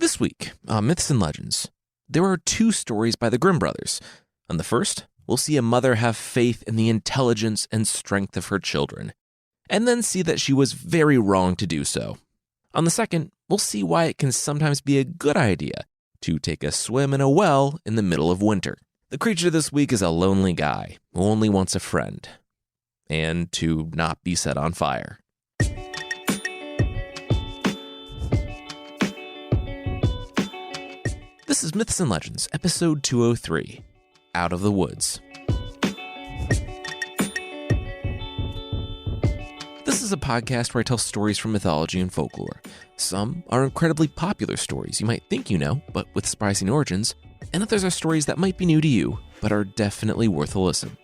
This week on Myths and Legends, there are two stories by the Grimm brothers. On the first, we'll see a mother have faith in the intelligence and strength of her children, and then see that she was very wrong to do so. On the second, we'll see why it can sometimes be a good idea to take a swim in a well in the middle of winter. The creature this week is a lonely guy who only wants a friend, and to not be set on fire. This is Myths and Legends, episode 203, Out of the Woods. This is a podcast where I tell stories from mythology and folklore. Some are incredibly popular stories you might think you know, but with surprising origins, and others are stories that might be new to you, but are definitely worth a listen.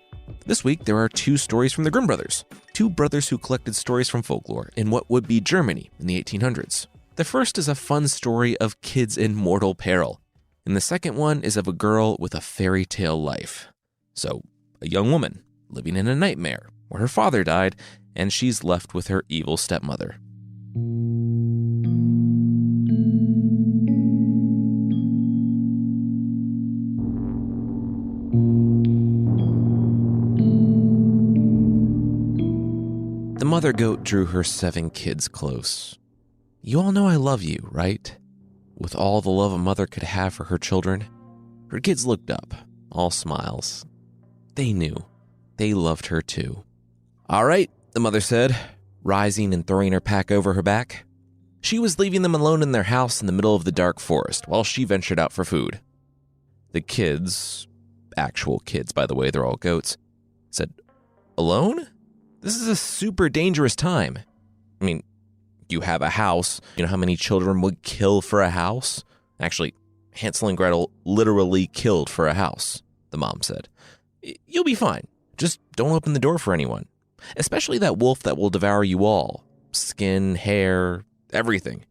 This week, there are two stories from the Grimm brothers, two brothers who collected stories from folklore in what would be Germany in the 1800s. The first is a fun story of kids in mortal peril, and the second one is of a girl with a fairy tale life. So, a young woman living in a nightmare where her father died, and she's left with her evil stepmother. The mother goat drew her 7 kids close. You all know I love you, right? With all the love a mother could have for her children, her kids looked up, all smiles. They knew. They loved her too. All right, the mother said, rising and throwing her pack over her back. She was leaving them alone in their house in the middle of the dark forest while she ventured out for food. The kids, actual kids by the way, they're all goats, said, "Alone? This is a super dangerous time. I mean, you have a house. You know how many children would kill for a house? Actually, Hansel and Gretel literally killed for a house," the mom said. "You'll be fine. Just don't open the door for anyone. Especially that wolf that will devour you all. Skin, hair, everything."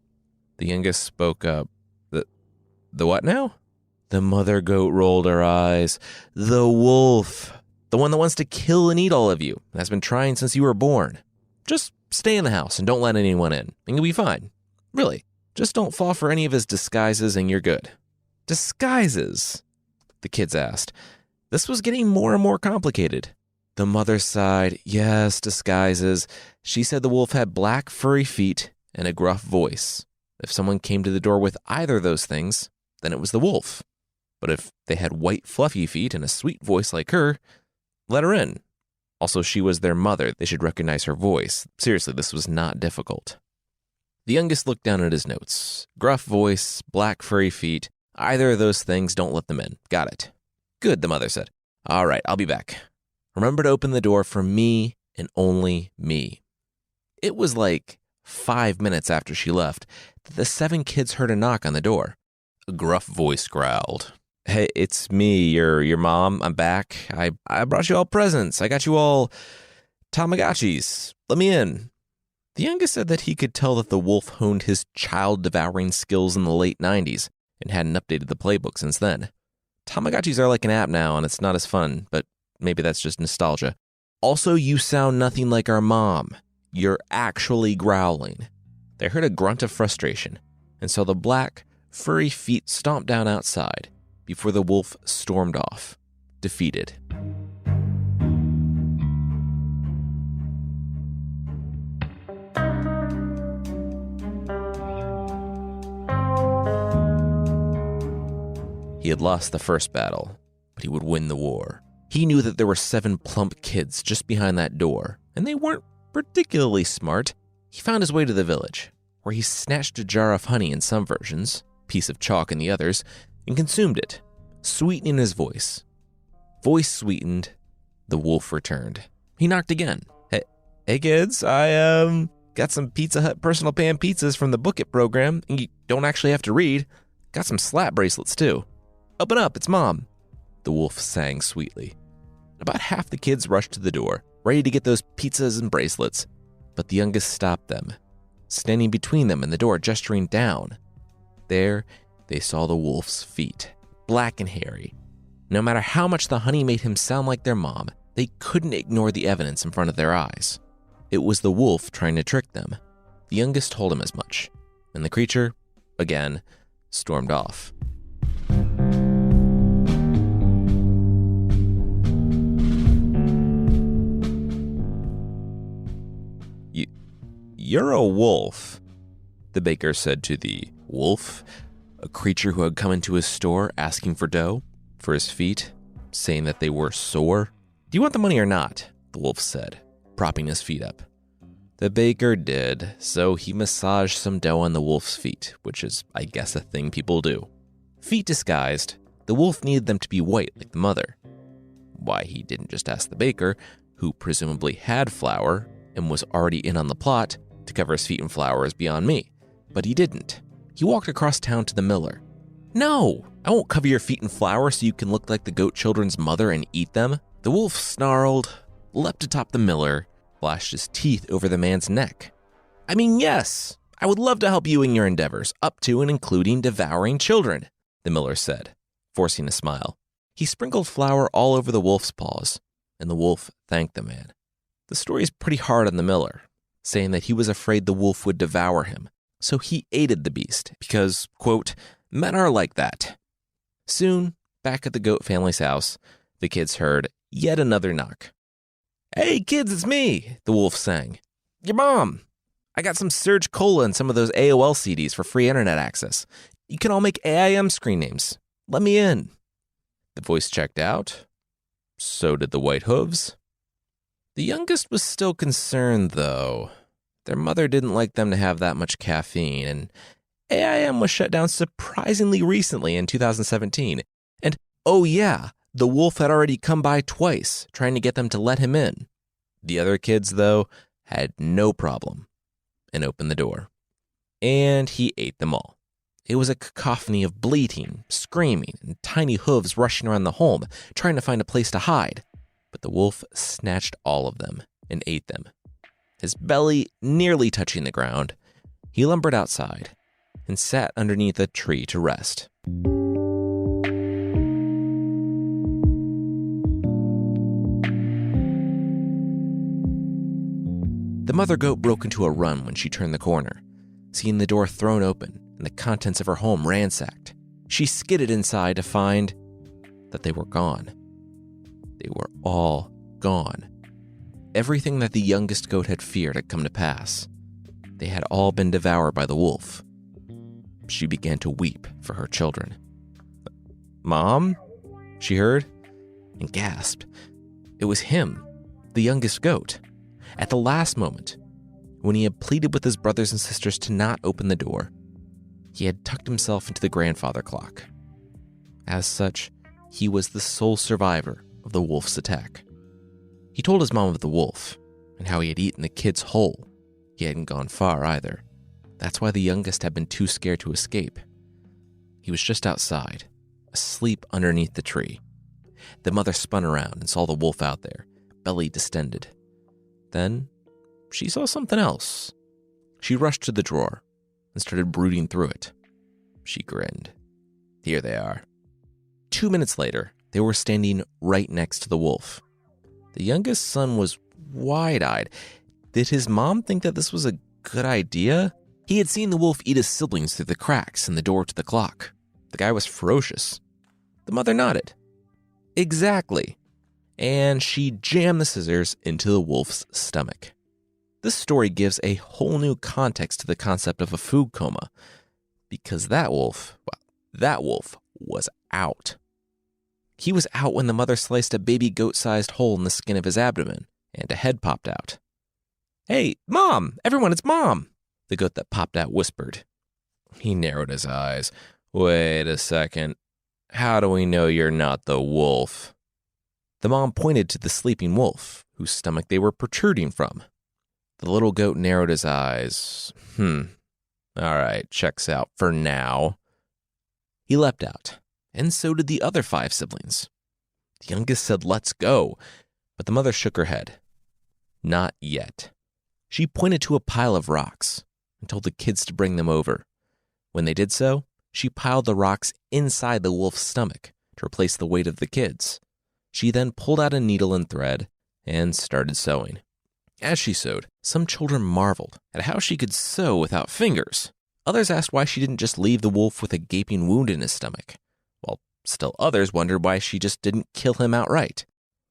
The youngest spoke up. The what now? The mother goat rolled her eyes. "The wolf. The one that wants to kill and eat all of you. And has been trying since you were born. Just stay in the house and don't let anyone in, and you'll be fine. Really, just don't fall for any of his disguises and you're good." Disguises? The kids asked. This was getting more and more complicated. The mother sighed. Yes, disguises. She said the wolf had black, furry feet and a gruff voice. If someone came to the door with either of those things, then it was the wolf. But if they had white, fluffy feet and a sweet voice like her, let her in. Also, she was their mother. They should recognize her voice. Seriously, this was not difficult. The youngest looked down at his notes. Gruff voice, black furry feet. Either of those things, don't let them in. Got it. Good, the mother said. All right, I'll be back. Remember to open the door for me and only me. It was like 5 minutes after she left that the 7 kids heard a knock on the door. A gruff voice growled. "Hey, it's me, your mom. I'm back. I brought you all presents. I got you all Tamagotchis. Let me in." The youngest said that he could tell that the wolf honed his child-devouring skills in the late 90s and hadn't updated the playbook since then. Tamagotchis are like an app now, and it's not as fun, but maybe that's just nostalgia. "Also, you sound nothing like our mom. You're actually growling." They heard a grunt of frustration, and saw the black, furry feet stomp down outside before the wolf stormed off, defeated. He had lost the first battle, but he would win the war. He knew that there were 7 plump kids just behind that door, and they weren't particularly smart. He found his way to the village, where he snatched a jar of honey in some versions, a piece of chalk in the others, and consumed it, sweetening his voice. Voice sweetened, the wolf returned. He knocked again. Hey kids, I got some Pizza Hut personal pan pizzas from the Book It program, and you don't actually have to read. Got some slap bracelets too. Open up, it's Mom, the wolf sang sweetly. About half the kids rushed to the door, ready to get those pizzas and bracelets, but the youngest stopped them, standing between them and the door, gesturing down. There, they saw the wolf's feet, black and hairy. No matter how much the honey made him sound like their mom, they couldn't ignore the evidence in front of their eyes. It was the wolf trying to trick them. The youngest told him as much, and the creature, again, stormed off. You're a wolf, the baker said to the wolf, a creature who had come into his store asking for dough for his feet, saying that they were sore. Do you want the money or not? The wolf said, propping his feet up. The baker did, so he massaged some dough on the wolf's feet, which is, I guess, a thing people do. Feet disguised, the wolf needed them to be white like the mother. Why he didn't just ask the baker, who presumably had flour and was already in on the plot, to cover his feet in flour is beyond me. But he didn't. He walked across town to the miller. No, I won't cover your feet in flour so you can look like the goat children's mother and eat them. The wolf snarled, leapt atop the miller, flashed his teeth over the man's neck. I mean, yes, I would love to help you in your endeavors, up to and including devouring children, the miller said, forcing a smile. He sprinkled flour all over the wolf's paws, and the wolf thanked the man. The story's pretty hard on the miller, saying that he was afraid the wolf would devour him, so he aided the beast because, quote, men are like that. Soon, back at the goat family's house, the kids heard yet another knock. Hey, kids, it's me, the wolf sang. Your mom. I got some Surge Cola and some of those AOL CDs for free internet access. You can all make AIM screen names. Let me in. The voice checked out. So did the white hooves. The youngest was still concerned, though. Their mother didn't like them to have that much caffeine, and AIM was shut down surprisingly recently in 2017. And, oh yeah, the wolf had already come by twice, trying to get them to let him in. The other kids, though, had no problem, and opened the door. And he ate them all. It was a cacophony of bleating, screaming, and tiny hooves rushing around the home, trying to find a place to hide. But the wolf snatched all of them and ate them. His belly nearly touching the ground, he lumbered outside and sat underneath a tree to rest. The mother goat broke into a run when she turned the corner, seeing the door thrown open and the contents of her home ransacked. She skidded inside to find that they were gone. They were all gone. Everything that the youngest goat had feared had come to pass. They had all been devoured by the wolf. She began to weep for her children. Mom? She heard and gasped. It was him, the youngest goat. At the last moment, when he had pleaded with his brothers and sisters to not open the door, he had tucked himself into the grandfather clock. As such, he was the sole survivor of the wolf's attack. He told his mom of the wolf and how he had eaten the kids whole. He hadn't gone far either. That's why the youngest had been too scared to escape. He was just outside, asleep underneath the tree. The mother spun around and saw the wolf out there, belly distended. Then she saw something else. She rushed to the drawer and started brooding through it. She grinned. Here they are. 2 minutes later, they were standing right next to the wolf. The youngest son was wide-eyed. Did his mom think that this was a good idea? He had seen the wolf eat his siblings through the cracks in the door to the clock. The guy was ferocious. The mother nodded. Exactly. And she jammed the scissors into the wolf's stomach. This story gives a whole new context to the concept of a food coma. Because that wolf was out. He was out when the mother sliced a baby goat-sized hole in the skin of his abdomen, and a head popped out. Hey, Mom! Everyone, it's Mom! The goat that popped out whispered. He narrowed his eyes. Wait a second. How do we know you're not the wolf? The mom pointed to the sleeping wolf, whose stomach they were protruding from. The little goat narrowed his eyes. All right, checks out for now. He leapt out, and so did the other 5 siblings. The youngest said, let's go, but the mother shook her head. Not yet. She pointed to a pile of rocks and told the kids to bring them over. When they did so, she piled the rocks inside the wolf's stomach to replace the weight of the kids. She then pulled out a needle and thread and started sewing. As she sewed, some children marveled at how she could sew without fingers. Others asked why she didn't just leave the wolf with a gaping wound in his stomach, while still others wondered why she just didn't kill him outright.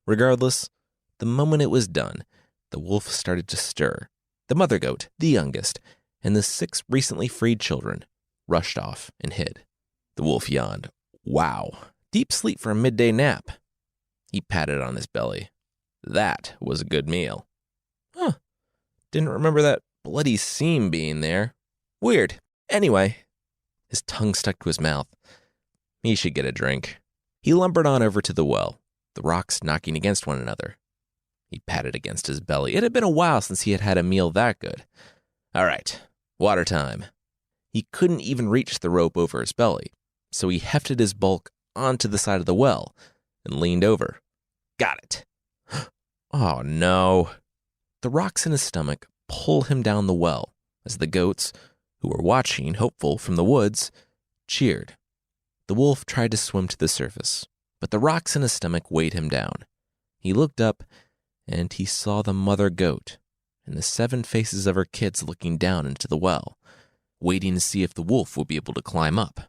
Regardless, the moment it was done, the wolf started to stir. The mother goat, the youngest, and the 6 recently freed children rushed off and hid. The wolf yawned. Wow, deep sleep for a midday nap. He patted on his belly. That was a good meal. Huh, didn't remember that bloody seam being there. Weird. Anyway, his tongue stuck to his mouth. He should get a drink. He lumbered on over to the well, the rocks knocking against one another. He patted against his belly. It had been a while since he had had a meal that good. All right, water time. He couldn't even reach the rope over his belly, so he hefted his bulk onto the side of the well and leaned over. Got it. Oh, no. The rocks in his stomach pull him down the well as the goats, who were watching, hopeful, from the woods, cheered. The wolf tried to swim to the surface, but the rocks in his stomach weighed him down. He looked up, and he saw the mother goat and the 7 faces of her kids looking down into the well, waiting to see if the wolf would be able to climb up.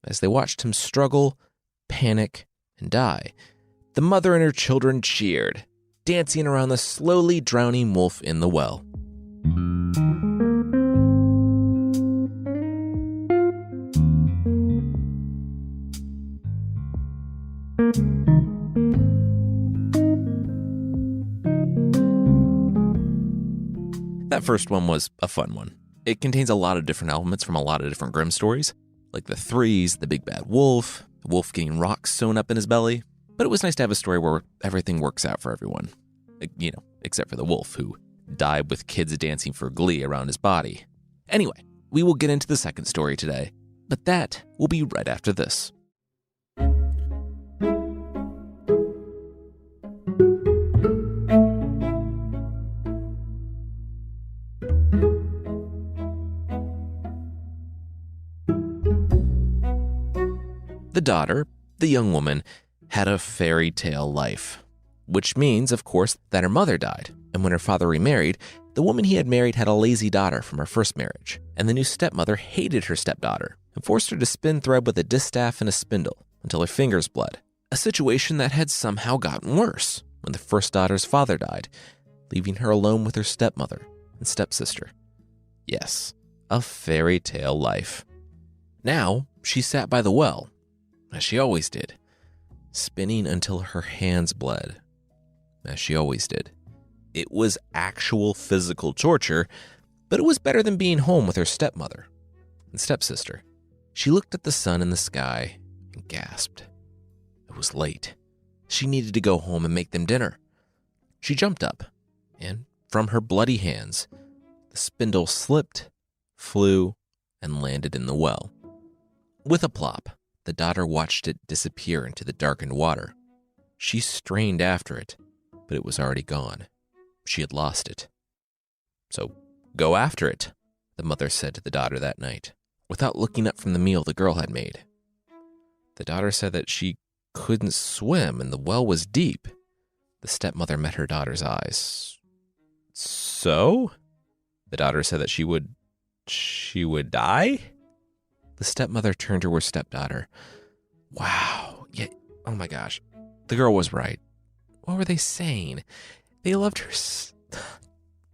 As they watched him struggle, panic, and die, the mother and her children cheered, dancing around the slowly drowning wolf in the well. That first one was a fun one. It contains a lot of different elements from a lot of different Grimm stories, like the threes, the big bad wolf, the wolf getting rocks sewn up in his belly. But it was nice to have a story where everything works out for everyone. Except for the wolf, who died with kids dancing for glee around his body. Anyway, we will get into the second story today, but that will be right after this. The daughter, the young woman, had a fairy tale life, which means, of course, that her mother died, and when her father remarried, the woman he had married had a lazy daughter from her first marriage, and the new stepmother hated her stepdaughter and forced her to spin thread with a distaff and a spindle until her fingers bled, a situation that had somehow gotten worse when the first daughter's father died, leaving her alone with her stepmother and stepsister. Yes, a fairy tale life. Now, she sat by the well, as she always did, spinning until her hands bled, as she always did. It was actual physical torture, but it was better than being home with her stepmother and stepsister. She looked at the sun in the sky and gasped. It was late. She needed to go home and make them dinner. She jumped up, and from her bloody hands, the spindle slipped, flew, and landed in the well. With a plop, the daughter watched it disappear into the darkened water. She strained after it, but it was already gone. She had lost it. So, go after it, the mother said to the daughter that night, without looking up from the meal the girl had made. The daughter said that she couldn't swim and the well was deep. The stepmother met her daughter's eyes. So? The daughter said that she would die? The stepmother turned to her stepdaughter. Wow. Yeah. Oh my gosh. The girl was right. What were they saying? They loved her.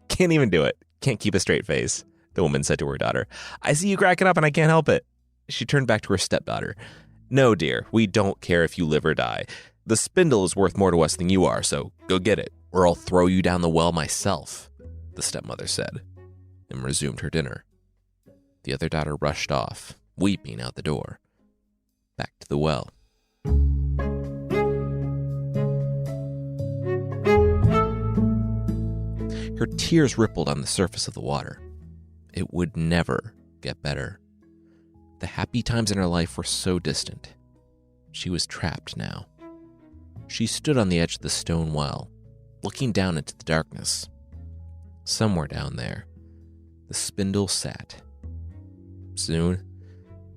Can't even do it. Can't keep a straight face, the woman said to her daughter. I see you cracking up and I can't help it. She turned back to her stepdaughter. No, dear, we don't care if you live or die. The spindle is worth more to us than you are, so go get it, or I'll throw you down the well myself, the stepmother said, and resumed her dinner. The other daughter rushed off, weeping out the door, back to the well. Her tears rippled on the surface of the water. It would never get better. The happy times in her life were so distant. She was trapped now. She stood on the edge of the stone well, looking down into the darkness. Somewhere down there, the spindle sat. Soon,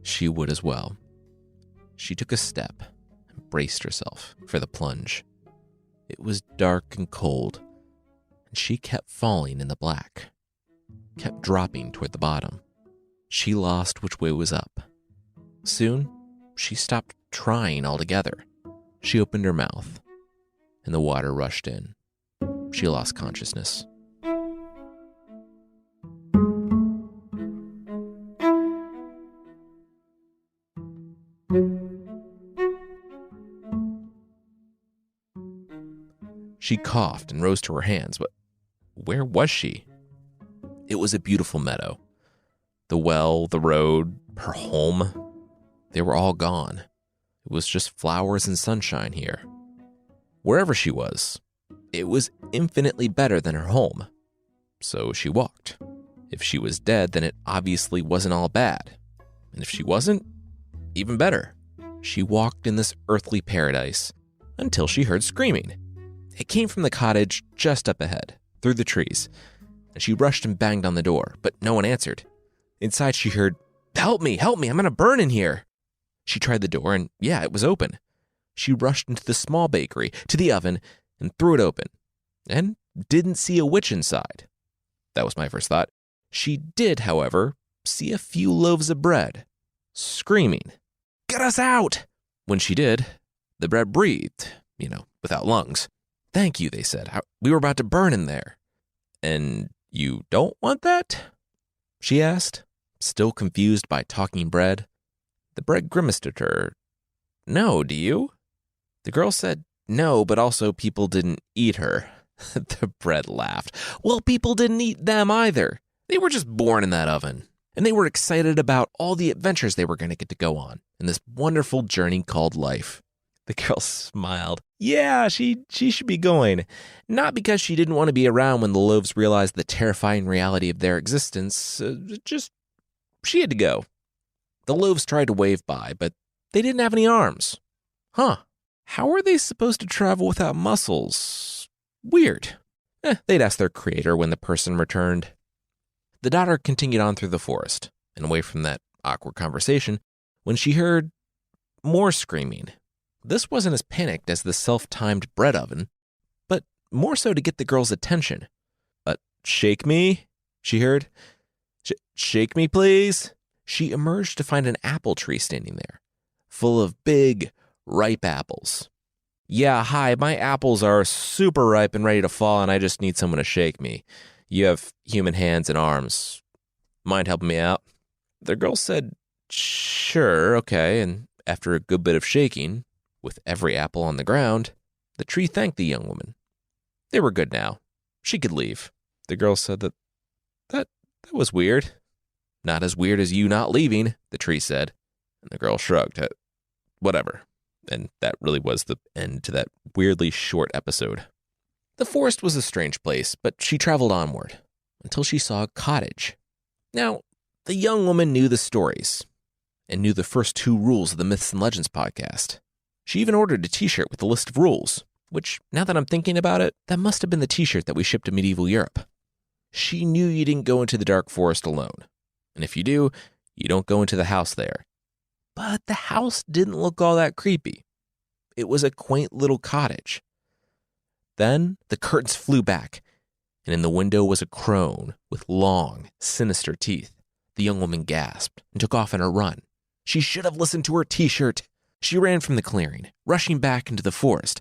she would as well. She took a step and braced herself for the plunge. It was dark and cold, and she kept falling in the black, kept dropping toward the bottom. She lost which way was up. Soon, she stopped trying altogether. She opened her mouth, and the water rushed in. She lost consciousness. She coughed and rose to her hands, but where was she? It was a beautiful meadow. The well, the road, her home, they were all gone. It was just flowers and sunshine here. Wherever she was, it was infinitely better than her home. So she walked. If she was dead, then it obviously wasn't all bad. And if she wasn't, even better. She walked in this earthly paradise until she heard screaming. It came from the cottage just up ahead, through the trees, and she rushed and banged on the door, but no one answered. Inside she heard, help me, I'm gonna burn in here." She tried the door, and yeah, it was open. She rushed into the small bakery, to the oven, and threw it open, and didn't see a witch inside. That was my first thought. She did, however, see a few loaves of bread, screaming, "Get us out!" When she did, the bread breathed, without lungs. "Thank you," they said. "We were about to burn in there." "And you don't want that?" she asked, still confused by talking bread. The bread grimaced at her. "No, do you?" The girl said no, but also people didn't eat her. The bread laughed. "Well, people didn't eat them either. They were just born in that oven. And they were excited about all the adventures they were going to get to go on in this wonderful journey called life." The girl smiled. Yeah, she should be going. Not because she didn't want to be around when the loaves realized the terrifying reality of their existence. Just, she had to go. The loaves tried to wave by, but they didn't have any arms. Huh. How are they supposed to travel without muscles? Weird. They'd ask their creator when the person returned. The daughter continued on through the forest and away from that awkward conversation when she heard more screaming. This wasn't as panicked as the self-timed bread oven, but more so to get the girl's attention. Shake me, she heard. Shake me, please. She emerged to find an apple tree standing there, full of big, ripe apples. "Yeah, hi, my apples are super ripe and ready to fall, and I just need someone to shake me. You have human hands and arms. Mind helping me out?" The girl said, "Sure, okay," and after a good bit of shaking, with every apple on the ground, the tree thanked the young woman. They were good now. She could leave. The girl said that was weird. "Not as weird as you not leaving," the tree said. And the girl shrugged. Whatever. And that really was the end to that weirdly short episode. The forest was a strange place, but she traveled onward until she saw a cottage. Now, the young woman knew the stories and knew the first 2 rules of the Myths and Legends podcast. She even ordered a t-shirt with a list of rules, which, now that I'm thinking about it, that must have been the t-shirt that we shipped to medieval Europe. She knew you didn't go into the dark forest alone. And if you do, you don't go into the house there. But the house didn't look all that creepy. It was a quaint little cottage. Then the curtains flew back, and in the window was a crone with long, sinister teeth. The young woman gasped and took off on a run. She should have listened to her t-shirt. She ran from the clearing, rushing back into the forest,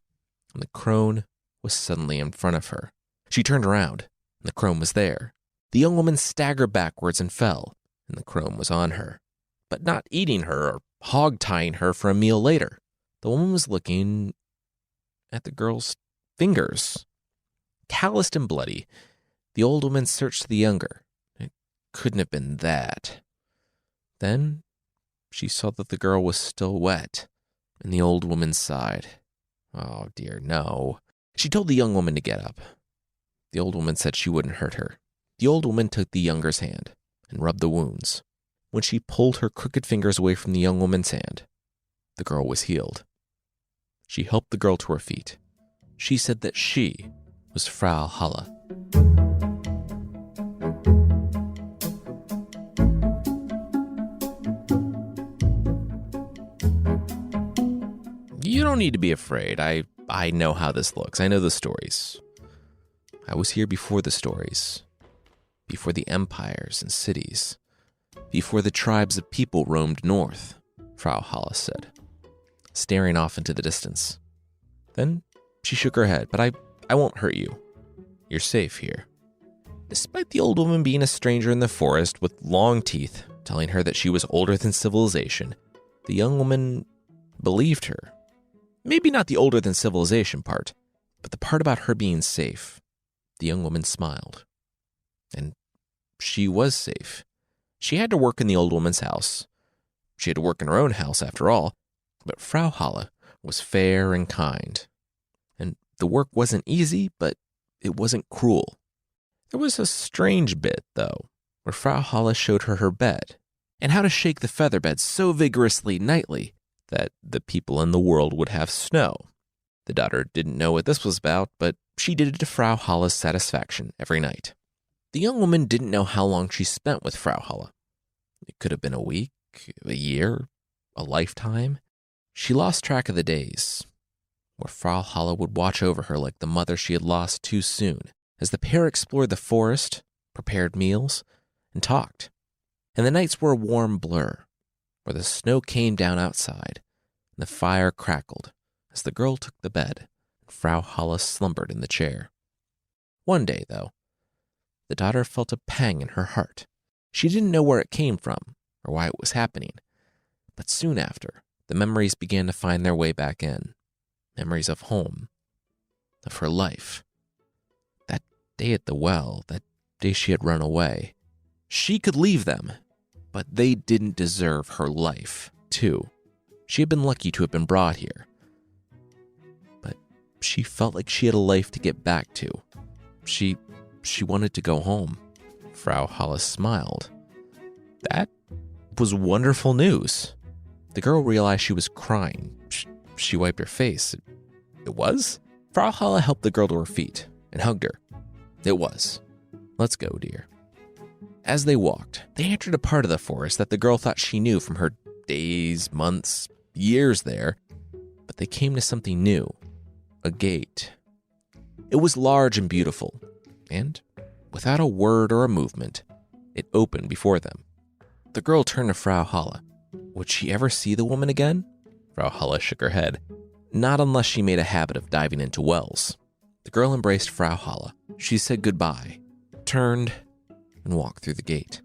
and the crone was suddenly in front of her. She turned around, and the crone was there. The young woman staggered backwards and fell, and the crone was on her, but not eating her or hog-tying her for a meal later. The woman was looking at the girl's fingers. Calloused and bloody, the old woman searched the younger. It couldn't have been that. Then she saw that the girl was still wet, and the old woman sighed. Oh dear, no. She told the young woman to get up. The old woman said she wouldn't hurt her. The old woman took the younger's hand and rubbed the wounds. When she pulled her crooked fingers away from the young woman's hand, the girl was healed. She helped the girl to her feet. She said that she was Frau Halle. You don't need to be afraid. I know how this looks. I know the stories. I was here before the stories, before the empires and cities. before the tribes of people roamed north, Frau Halle said, staring off into the distance. Then she shook her head. But I won't hurt you. You're safe here. Despite the old woman being a stranger in the forest with long teeth, telling her that she was older than civilization, the young woman believed her. Maybe not the older than civilization part, but the part about her being safe. The young woman smiled. And she was safe. She had to work in the old woman's house. She had to work in her own house, after all. But Frau Halle was fair and kind. And the work wasn't easy, but it wasn't cruel. There was a strange bit, though, where Frau Halle showed her her bed, and how to shake the feather bed so vigorously nightly that the people in the world would have snow. The daughter didn't know what this was about, but she did it to Frau Halle's satisfaction every night. The young woman didn't know how long she spent with Frau Halle. It could have been a week, a year, a lifetime. She lost track of the days, where Frau Halle would watch over her like the mother she had lost too soon, as the pair explored the forest, prepared meals, and talked. And the nights were a warm blur, where the snow came down outside, and the fire crackled as the girl took the bed, and Frau Halle slumbered in the chair. One day, though, the daughter felt a pang in her heart. She didn't know where it came from, or why it was happening, but soon after, the memories began to find their way back in. Memories of home, of her life. That day at the well, that day she had run away. She could leave them, but they didn't deserve her life, too. She had been lucky to have been brought here. But she felt like she had a life to get back to. She wanted to go home. Frau Halle smiled. That was wonderful news. The girl realized she was crying. She wiped her face. It was? Frau Halle helped the girl to her feet and hugged her. It was. Let's go, dear. As they walked, they entered a part of the forest that the girl thought she knew from her days, months, years there. But they came to something new. A gate. It was large and beautiful. And, without a word or a movement, it opened before them. The girl turned to Frau Halle. Would she ever see the woman again? Frau Halle shook her head. Not unless she made a habit of diving into wells. The girl embraced Frau Halle. She said goodbye, turned, and walked through the gate.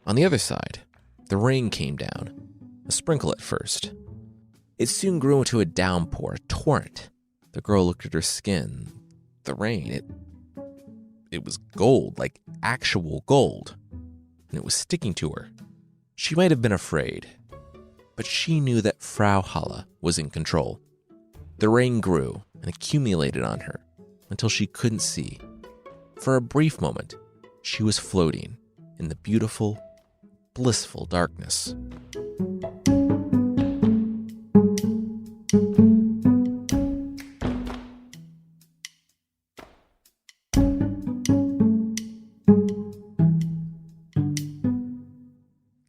On the other side, the rain came down, a sprinkle at first. It soon grew into a downpour, a torrent. The girl looked at her skin. The rain, it was gold, like actual gold, and it was sticking to her. She might have been afraid, but she knew that Frau Halle was in control. The rain grew and accumulated on her until she couldn't see. For a brief moment, she was floating in the beautiful, blissful darkness.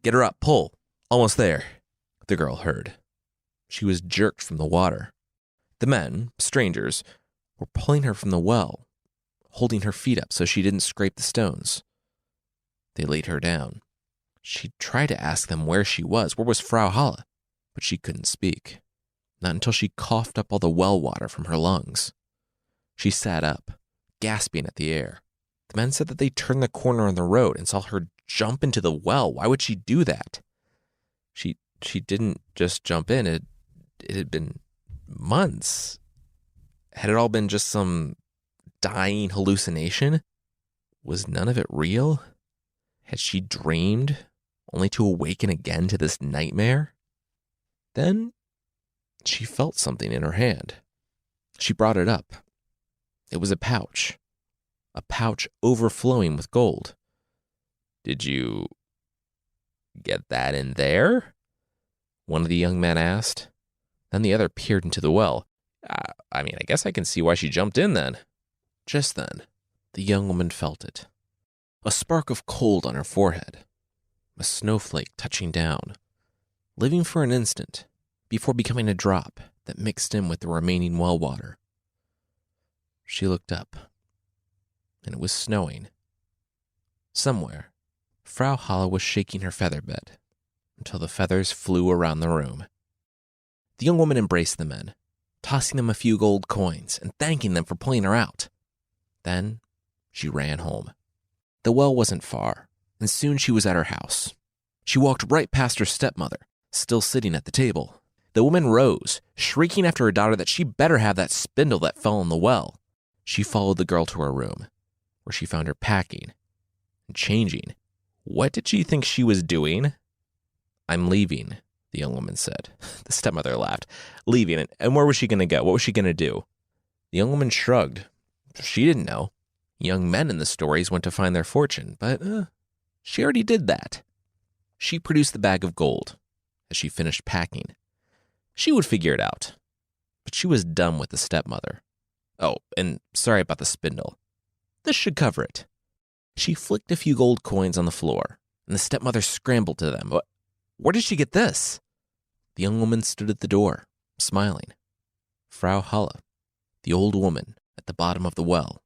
Get her up, pull. Almost there, the girl heard. She was jerked from the water. The men, strangers, were pulling her from the well, holding her feet up so she didn't scrape the stones. They laid her down. She tried to ask them where she was. Where was Frau Halle? But she couldn't speak. Not until she coughed up all the well water from her lungs. She sat up, gasping at the air. The men said that they turned the corner on the road and saw her jump into the well. Why would she do that? She didn't just jump in. It had been months. Had it all been just some dying hallucination? Was none of it real? Had she dreamed, only to awaken again to this nightmare? Then she felt something in her hand. She brought it up. It was a pouch overflowing with gold. Did you get that in there? One of the young men asked. Then the other peered into the well. I guess I can see why she jumped in then. Just then, the young woman felt it. A spark of cold on her forehead. A snowflake touching down, living for an instant before becoming a drop that mixed in with the remaining well water. She looked up, and it was snowing. Somewhere, Frau Halle was shaking her feather bed until the feathers flew around the room. The young woman embraced the men, tossing them a few gold coins and thanking them for pulling her out. Then she ran home. The well wasn't far, and soon she was at her house. She walked right past her stepmother, still sitting at the table. The woman rose, shrieking after her daughter that she better have that spindle that fell in the well. She followed the girl to her room, where she found her packing and changing. What did she think she was doing? "I'm leaving," the young woman said. The stepmother laughed. "Leaving? And where was she going to go? What was she going to do?" The young woman shrugged. She didn't know. Young men in the stories went to find their fortune, but she already did that. She produced the bag of gold as she finished packing. She would figure it out, but she was done with the stepmother. Oh, and sorry about the spindle. This should cover it. She flicked a few gold coins on the floor, and the stepmother scrambled to them. Where did she get this? The young woman stood at the door, smiling. Frau Halle, the old woman at the bottom of the well.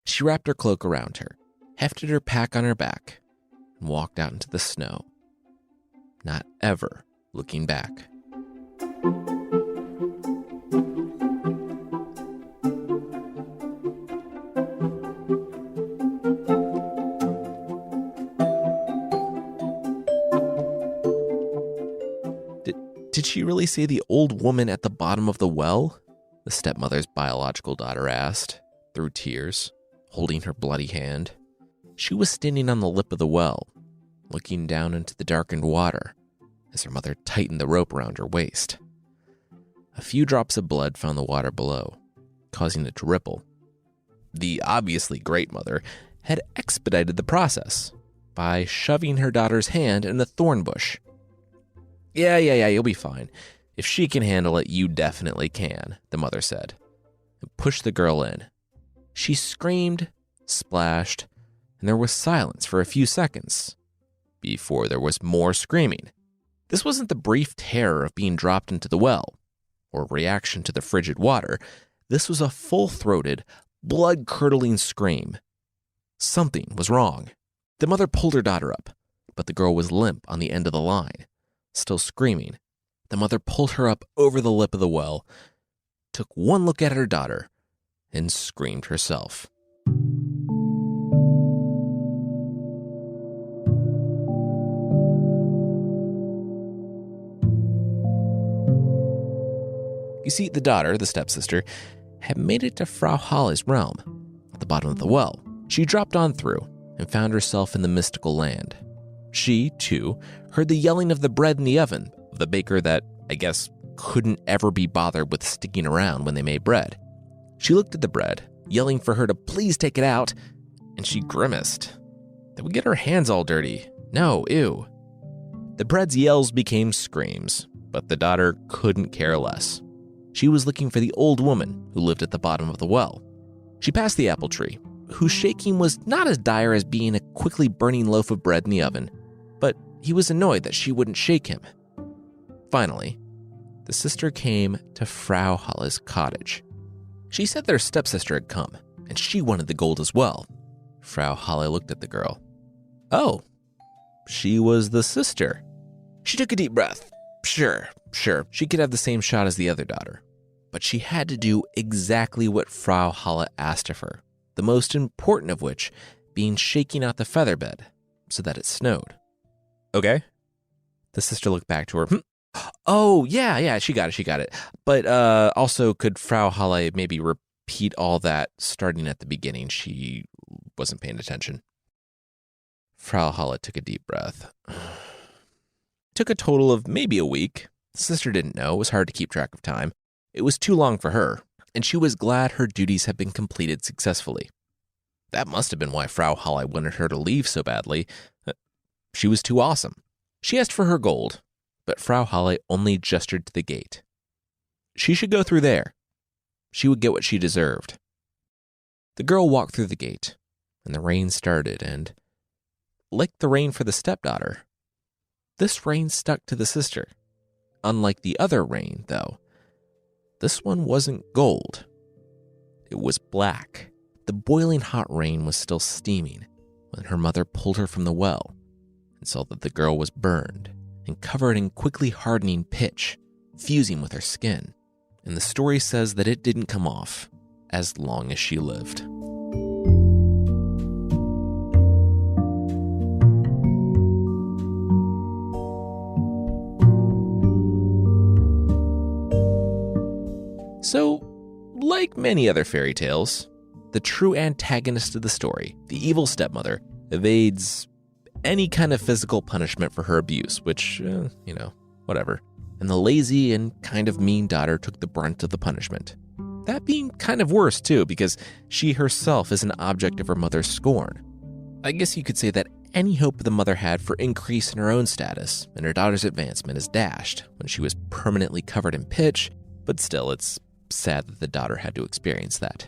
She wrapped her cloak around her, hefted her pack on her back, and walked out into the snow, not ever looking back. Did she really say the old woman at the bottom of the well? The stepmother's biological daughter asked, through tears, holding her bloody hand. She was standing on the lip of the well, looking down into the darkened water as her mother tightened the rope around her waist. A few drops of blood found the water below, causing it to ripple. The obviously great mother had expedited the process by shoving her daughter's hand in a thorn bush. Yeah, you'll be fine. If she can handle it, you definitely can, the mother said, and pushed the girl in. She screamed, splashed, and there was silence for a few seconds before there was more screaming. This wasn't the brief terror of being dropped into the well or reaction to the frigid water. This was a full-throated, blood-curdling scream. Something was wrong. The mother pulled her daughter up, but the girl was limp on the end of the line, still screaming. The mother pulled her up over the lip of the well, took one look at her daughter, and screamed herself. You see, the daughter, the stepsister, had made it to Frau Halle's realm. At the bottom of the well, she dropped on through and found herself in the mystical land. She, too, heard the yelling of the bread in the oven, of the baker that, I guess, couldn't ever be bothered with sticking around when they made bread. She looked at the bread, yelling for her to please take it out, and she grimaced. That would get her hands all dirty. No, ew. The bread's yells became screams, but the daughter couldn't care less. She was looking for the old woman who lived at the bottom of the well. She passed the apple tree, whose shaking was not as dire as being a quickly burning loaf of bread in the oven, but he was annoyed that she wouldn't shake him. Finally, the sister came to Frau Halle's cottage. She said their stepsister had come, and she wanted the gold as well. Frau Halle looked at the girl. Oh, she was the sister. She took a deep breath. Sure, she could have the same shot as the other daughter. But she had to do exactly what Frau Halle asked of her, the most important of which being shaking out the feather bed so that it snowed. Okay. The sister looked back to her. Oh, yeah, she got it. But also, could Frau Halle maybe repeat all that starting at the beginning? She wasn't paying attention. Frau Halle took a deep breath. Took a total of maybe a week. The sister didn't know. It was hard to keep track of time. It was too long for her, and she was glad her duties had been completed successfully. That must have been why Frau Halle wanted her to leave so badly. She was too awesome. She asked for her gold, but Frau Halle only gestured to the gate. She should go through there. She would get what she deserved. The girl walked through the gate, and the rain started, and, like the rain for the stepdaughter, this rain stuck to the sister. Unlike the other rain, though, this one wasn't gold. It was black. The boiling hot rain was still steaming, when her mother pulled her from the well and saw that the girl was burned and covered in quickly hardening pitch, fusing with her skin. And the story says that it didn't come off as long as she lived. So, like many other fairy tales, the true antagonist of the story, the evil stepmother, evades any kind of physical punishment for her abuse, which, whatever. And the lazy and kind of mean daughter took the brunt of the punishment. That being kind of worse, too, because she herself is an object of her mother's scorn. I guess you could say that any hope the mother had for increase in her own status and her daughter's advancement is dashed when she was permanently covered in pitch, but still, it's sad that the daughter had to experience that.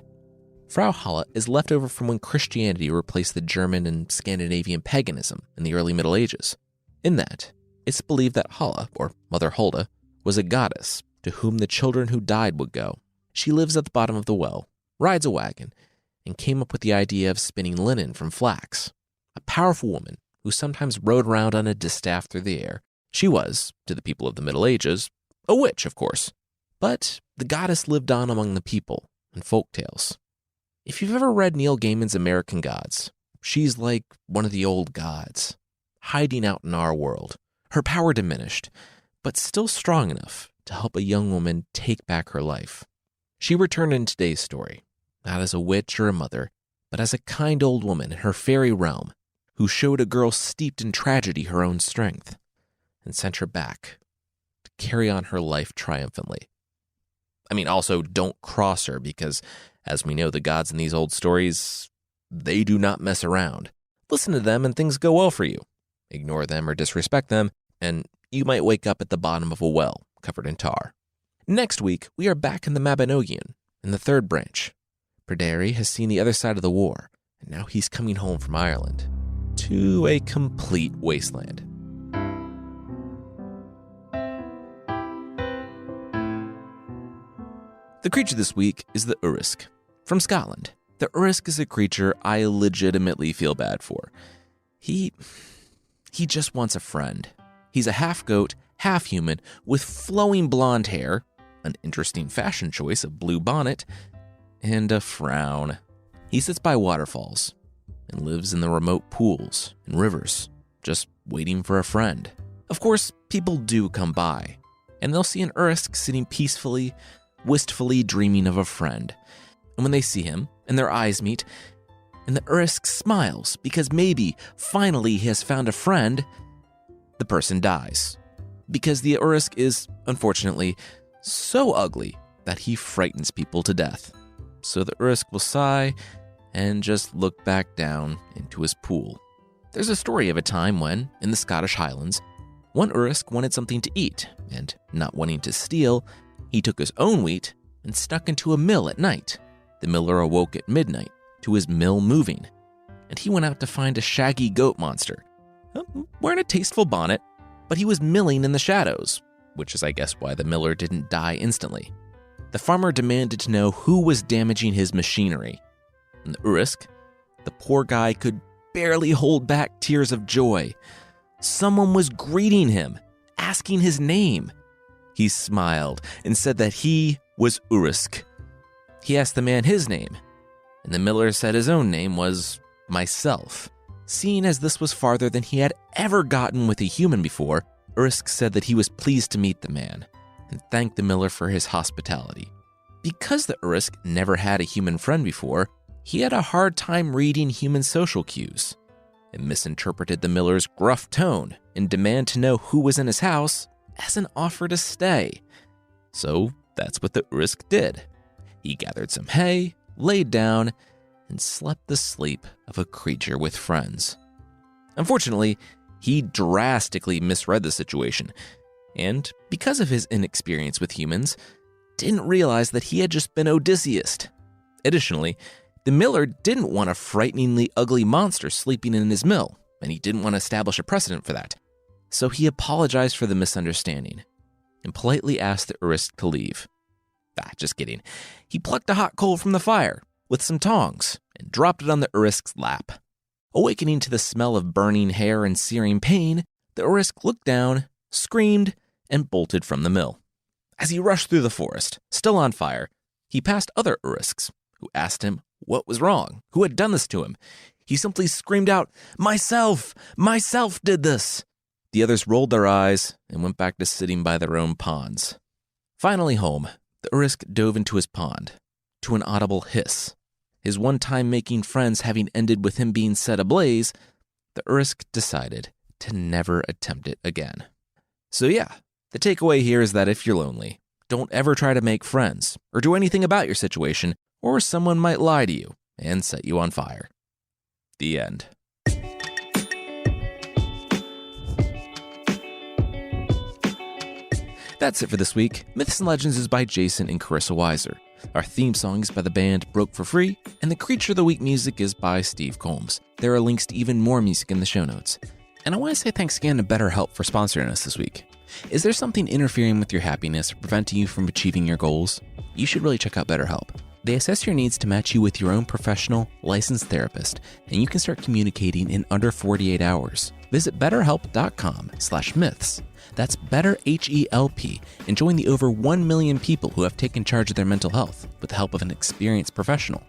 Frau Halle is left over from when Christianity replaced the German and Scandinavian paganism in the early Middle Ages. In that, it's believed that Halle, or Mother Hulda, was a goddess to whom the children who died would go. She lives at the bottom of the well, rides a wagon, and came up with the idea of spinning linen from flax. A powerful woman who sometimes rode around on a distaff through the air. She was, to the people of the Middle Ages, a witch, of course. But the goddess lived on among the people in folk tales. If you've ever read Neil Gaiman's American Gods, she's like one of the old gods, hiding out in our world. Her power diminished, but still strong enough to help a young woman take back her life. She returned in today's story, not as a witch or a mother, but as a kind old woman in her fairy realm who showed a girl steeped in tragedy her own strength and sent her back to carry on her life triumphantly. Also, don't cross her because, as we know, the gods in these old stories, they do not mess around. Listen to them and things go well for you. Ignore them or disrespect them, and you might wake up at the bottom of a well covered in tar. Next week, we are back in the Mabinogion, in the third branch. Pryderi has seen the other side of the war, and now he's coming home from Ireland to a complete wasteland. The creature this week is the Urisk, from Scotland. The Urisk is a creature I legitimately feel bad for. He just wants a friend. He's a half-goat, half-human, with flowing blonde hair, an interesting fashion choice of blue bonnet, and a frown. He sits by waterfalls and lives in the remote pools and rivers, just waiting for a friend. Of course, people do come by, and they'll see an Urisk sitting peacefully, wistfully dreaming of a friend. And when they see him, and their eyes meet, and the Urisk smiles because maybe, finally, he has found a friend, the person dies. Because the Urisk is, unfortunately, so ugly that he frightens people to death. So the Urisk will sigh and just look back down into his pool. There's a story of a time when, in the Scottish Highlands, one Urisk wanted something to eat, and not wanting to steal, he took his own wheat and stuck into a mill at night. The miller awoke at midnight to his mill moving, and he went out to find a shaggy goat monster, wearing a tasteful bonnet, but he was milling in the shadows, which is, I guess, why the miller didn't die instantly. The farmer demanded to know who was damaging his machinery, and the Urisk, the poor guy, could barely hold back tears of joy. Someone was greeting him, asking his name. He smiled and said that he was Urisk. He asked the man his name, and the miller said his own name was myself. Seeing as this was farther than he had ever gotten with a human before, Urisk said that he was pleased to meet the man and thanked the miller for his hospitality. Because the Urisk never had a human friend before, he had a hard time reading human social cues and misinterpreted the miller's gruff tone and demand to know who was in his house as an offer to stay. So that's what the Urisk did. He gathered some hay, laid down, and slept the sleep of a creature with friends. Unfortunately, he drastically misread the situation, and because of his inexperience with humans, didn't realize that he had just been Odysseus. Additionally, the miller didn't want a frighteningly ugly monster sleeping in his mill, and he didn't want to establish a precedent for that. So he apologized for the misunderstanding and politely asked the Urisk to leave. Just kidding. He plucked a hot coal from the fire with some tongs and dropped it on the Urisk's lap. Awakening to the smell of burning hair and searing pain, the Urisk looked down, screamed, and bolted from the mill. As he rushed through the forest, still on fire, he passed other Urisks, who asked him what was wrong, who had done this to him. He simply screamed out, Myself did this!" The others rolled their eyes and went back to sitting by their own ponds. Finally home, the Urisk dove into his pond, to an audible hiss. His one-time making friends having ended with him being set ablaze, the Urisk decided to never attempt it again. So yeah, the takeaway here is that if you're lonely, don't ever try to make friends or do anything about your situation, or someone might lie to you and set you on fire. The end. That's it for this week. Myths and Legends is by Jason and Carissa Weiser. Our theme song is by the band Broke for Free, and the Creature of the Week music is by Steve Combs. There are links to even more music in the show notes. And I want to say thanks again to BetterHelp for sponsoring us this week. Is there something interfering with your happiness or preventing you from achieving your goals? You should really check out BetterHelp. They assess your needs to match you with your own professional, licensed therapist, and you can start communicating in under 48 hours. Visit betterhelp.com/myths. That's BetterHelp, and join the over 1 million people who have taken charge of their mental health with the help of an experienced professional.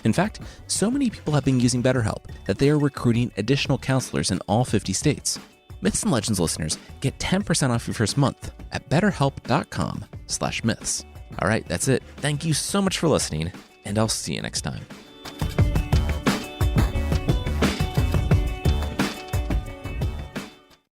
In fact, so many people have been using BetterHelp that they are recruiting additional counselors in all 50 states. Myths and Legends listeners get 10% off your first month at betterhelp.com/myths. All right, that's it. Thank you so much for listening, and I'll see you next time.